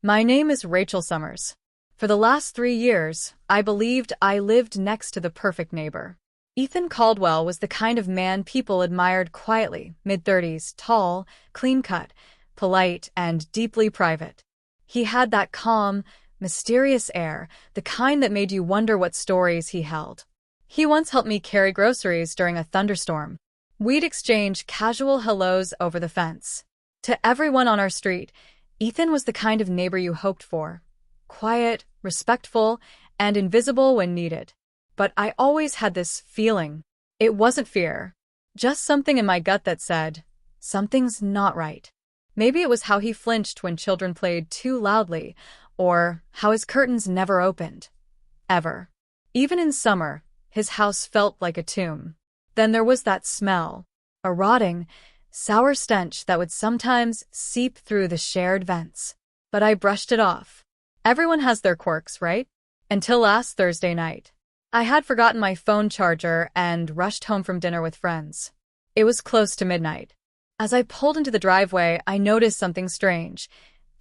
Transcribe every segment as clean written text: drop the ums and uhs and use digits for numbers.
My name is Rachel Summers. For the last 3 years, I believed I lived next to the perfect neighbor. Ethan Caldwell was the kind of man people admired quietly, mid-30s, tall, clean-cut, polite, and deeply private. He had that calm, mysterious air, the kind that made you wonder what stories he held. He once helped me carry groceries during a thunderstorm. We'd exchange casual hellos over the fence. To everyone on our street, Ethan was the kind of neighbor you hoped for. Quiet, respectful, and invisible when needed. But I always had this feeling. It wasn't fear. Just something in my gut that said, something's not right. Maybe it was how he flinched when children played too loudly, or how his curtains never opened. Ever. Even in summer, his house felt like a tomb. Then there was that smell, a rotting, sour stench that would sometimes seep through the shared vents. But I brushed it off. Everyone has their quirks, right? Until last Thursday night. I had forgotten my phone charger and rushed home from dinner with friends. It was close to midnight. As I pulled into the driveway, I noticed something strange.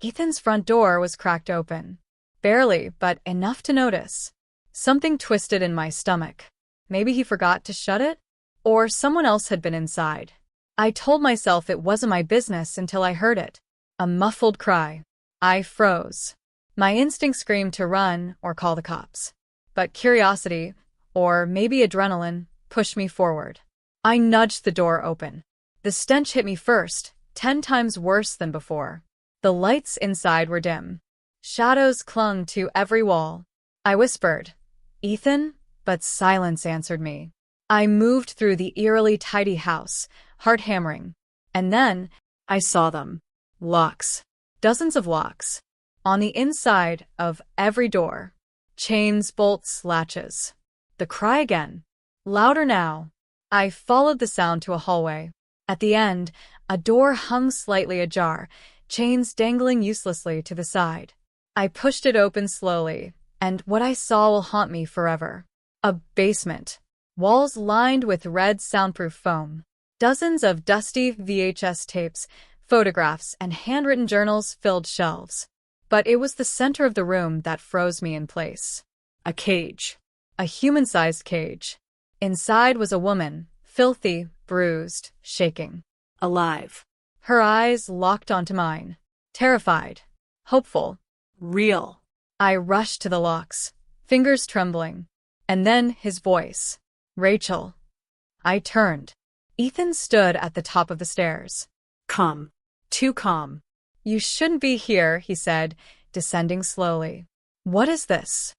Ethan's front door was cracked open. Barely, but enough to notice. Something twisted in my stomach. Maybe he forgot to shut it? Or someone else had been inside. I told myself it wasn't my business until I heard it. A muffled cry. I froze. My instinct screamed to run or call the cops. But curiosity, or maybe adrenaline, pushed me forward. I nudged the door open. The stench hit me first, 10 times worse than before. The lights inside were dim. Shadows clung to every wall. I whispered, "Ethan?" But silence answered me. I moved through the eerily tidy house, heart hammering. And then, I saw them. Locks. Dozens of locks. On the inside of every door. Chains, bolts, latches. The cry again. Louder now. I followed the sound to a hallway. At the end, a door hung slightly ajar, chains dangling uselessly to the side. I pushed it open slowly, and what I saw will haunt me forever. A basement. Walls lined with red soundproof foam. Dozens of dusty VHS tapes, photographs, and handwritten journals filled shelves. But it was the center of the room that froze me in place. A cage. A human-sized cage. Inside was a woman, filthy, bruised, shaking. Alive. Her eyes locked onto mine. Terrified. Hopeful. Real. I rushed to the locks, fingers trembling. And then his voice. "Rachel." I turned. Ethan stood at the top of the stairs. Calm. Too calm. "You shouldn't be here," he said, descending slowly. "What is this?"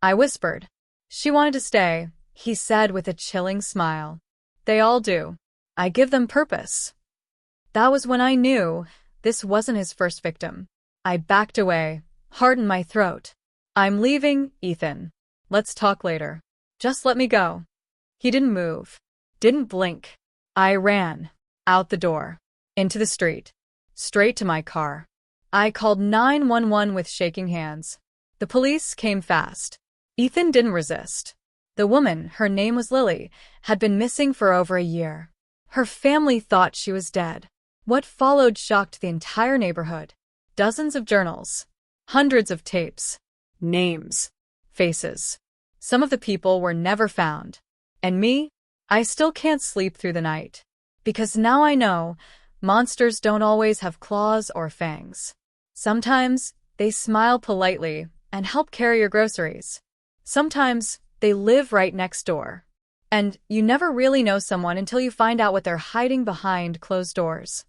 I whispered. "She wanted to stay," he said with a chilling smile. "They all do. I give them purpose." That was when I knew this wasn't his first victim. I backed away, heart in my throat. "I'm leaving, Ethan. Let's talk later. Just let me go." He didn't move. Didn't blink. I ran. Out the door. Into the street. Straight to my car. I called 911 with shaking hands. The police came fast. Ethan didn't resist. The woman, her name was Lily, had been missing for over a year. Her family thought she was dead. What followed shocked the entire neighborhood. Dozens of journals. Hundreds of tapes. Names. Faces. Some of the people were never found. And me? I still can't sleep through the night. Because now I know monsters don't always have claws or fangs. Sometimes they smile politely and help carry your groceries. Sometimes they live right next door. And you never really know someone until you find out what they're hiding behind closed doors.